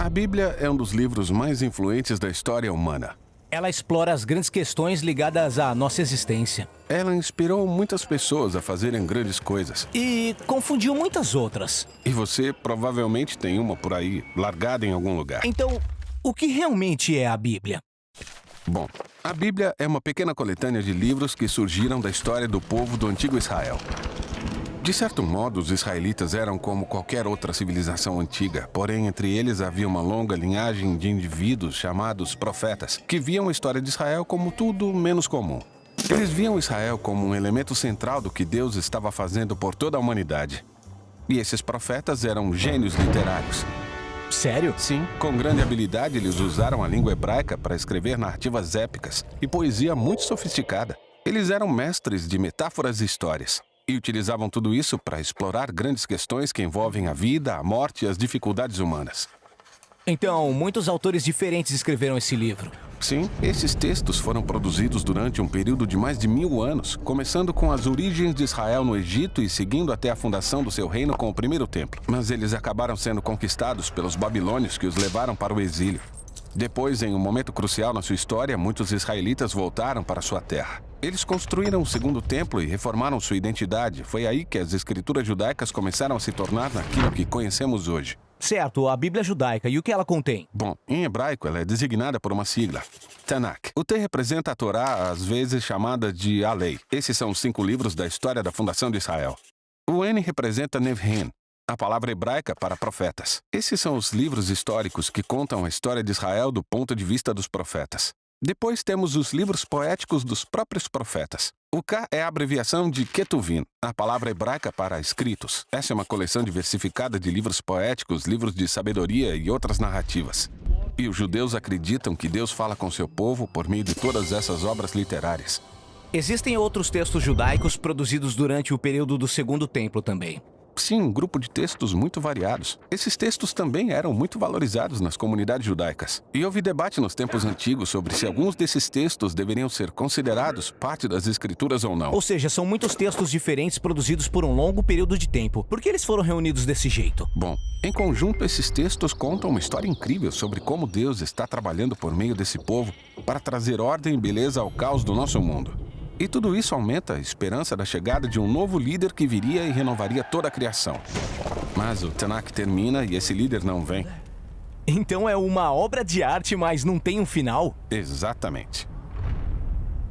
A Bíblia é um dos livros mais influentes da história humana. Ela explora as grandes questões ligadas à nossa existência. Ela inspirou muitas pessoas a fazerem grandes coisas. E confundiu muitas outras. E você provavelmente tem uma por aí, largada em algum lugar. Então, o que realmente é a Bíblia? Bom, a Bíblia é uma pequena coletânea de livros que surgiram da história do povo do antigo Israel. De certo modo, os israelitas eram como qualquer outra civilização antiga, porém entre eles havia uma longa linhagem de indivíduos chamados profetas, que viam a história de Israel como tudo menos comum. Eles viam Israel como um elemento central do que Deus estava fazendo por toda a humanidade. E esses profetas eram gênios literários. Sério? Sim, com grande habilidade eles usaram a língua hebraica para escrever narrativas épicas e poesia muito sofisticada. Eles eram mestres de metáforas e histórias. E utilizavam tudo isso para explorar grandes questões que envolvem a vida, a morte e as dificuldades humanas. Então, muitos autores diferentes escreveram esse livro. Sim, esses textos foram produzidos durante um período de mais de 1000 anos, começando com as origens de Israel no Egito e seguindo até a fundação do seu reino com o primeiro templo. Mas eles acabaram sendo conquistados pelos babilônios que os levaram para o exílio. Depois, em um momento crucial na sua história, muitos israelitas voltaram para sua terra. Eles construíram o segundo templo e reformaram sua identidade. Foi aí que as escrituras judaicas começaram a se tornar naquilo que conhecemos hoje. Certo, a Bíblia judaica. E o que ela contém? Bom, em hebraico ela é designada por uma sigla, Tanakh. O T representa a Torá, às vezes chamada de a Lei. Esses são os 5 livros da história da fundação de Israel. O N representa Nevhem, a palavra hebraica para profetas. Esses são os livros históricos que contam a história de Israel do ponto de vista dos profetas. Depois temos os livros poéticos dos próprios profetas. O K é a abreviação de Ketuvim, a palavra hebraica para escritos. Essa é uma coleção diversificada de livros poéticos, livros de sabedoria e outras narrativas. E os judeus acreditam que Deus fala com seu povo por meio de todas essas obras literárias. Existem outros textos judaicos produzidos durante o período do Segundo Templo também. Sim, um grupo de textos muito variados. Esses textos também eram muito valorizados nas comunidades judaicas. E houve debate nos tempos antigos sobre se alguns desses textos deveriam ser considerados parte das escrituras ou não. Ou seja, são muitos textos diferentes produzidos por um longo período de tempo. Por que eles foram reunidos desse jeito? Bom, em conjunto, esses textos contam uma história incrível sobre como Deus está trabalhando por meio desse povo para trazer ordem e beleza ao caos do nosso mundo. E tudo isso aumenta a esperança da chegada de um novo líder que viria e renovaria toda a criação. Mas o Tanakh termina e esse líder não vem. Então é uma obra de arte, mas não tem um final? Exatamente.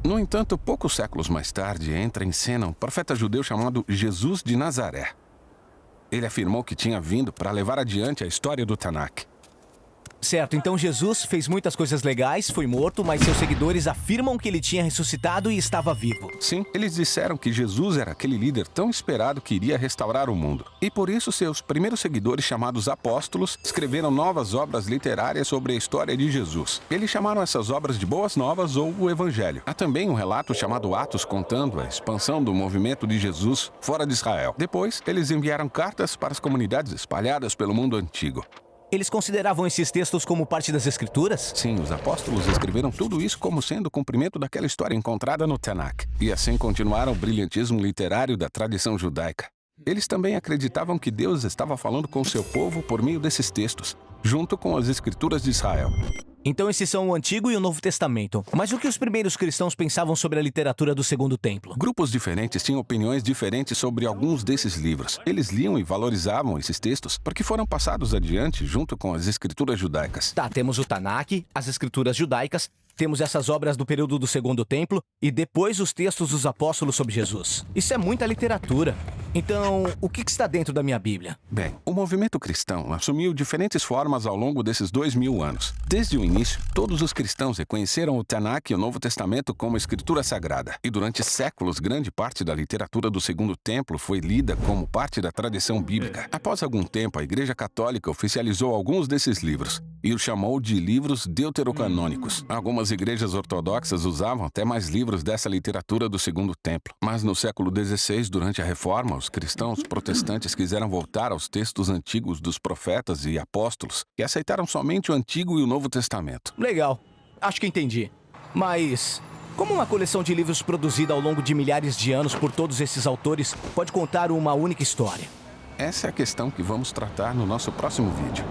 No entanto, poucos séculos mais tarde, entra em cena um profeta judeu chamado Jesus de Nazaré. Ele afirmou que tinha vindo para levar adiante a história do Tanakh. Certo, então Jesus fez muitas coisas legais, foi morto, mas seus seguidores afirmam que ele tinha ressuscitado e estava vivo. Sim, eles disseram que Jesus era aquele líder tão esperado que iria restaurar o mundo. E por isso seus primeiros seguidores, chamados apóstolos, escreveram novas obras literárias sobre a história de Jesus. Eles chamaram essas obras de Boas Novas ou o Evangelho. Há também um relato chamado Atos contando a expansão do movimento de Jesus fora de Israel. Depois, eles enviaram cartas para as comunidades espalhadas pelo mundo antigo. Eles consideravam esses textos como parte das Escrituras? Sim, os apóstolos escreveram tudo isso como sendo o cumprimento daquela história encontrada no Tanakh. E assim continuaram o brilhantismo literário da tradição judaica. Eles também acreditavam que Deus estava falando com seu povo por meio desses textos, junto com as Escrituras de Israel. Então esses são o Antigo e o Novo Testamento. Mas o que os primeiros cristãos pensavam sobre a literatura do Segundo Templo? Grupos diferentes tinham opiniões diferentes sobre alguns desses livros. Eles liam e valorizavam esses textos porque foram passados adiante junto com as escrituras judaicas. Tá, temos o Tanakh, as escrituras judaicas, temos essas obras do período do Segundo Templo e depois os textos dos apóstolos sobre Jesus. Isso é muita literatura. Então, o que está dentro da minha Bíblia? Bem, o movimento cristão assumiu diferentes formas ao longo desses 2000 anos. Desde o início, todos os cristãos reconheceram o Tanakh e o Novo Testamento como escritura sagrada. E durante séculos, grande parte da literatura do Segundo Templo foi lida como parte da tradição bíblica. Após algum tempo, a Igreja Católica oficializou alguns desses livros e os chamou de livros deuterocanônicos. Algumas igrejas ortodoxas usavam até mais livros dessa literatura do Segundo Templo. Mas no século XVI, durante a Reforma, os cristãos protestantes quiseram voltar aos textos antigos dos profetas e apóstolos e aceitaram somente o Antigo e o Novo Testamento. Legal. Acho que entendi. Mas como uma coleção de livros produzida ao longo de milhares de anos por todos esses autores pode contar uma única história? Essa é a questão que vamos tratar no nosso próximo vídeo.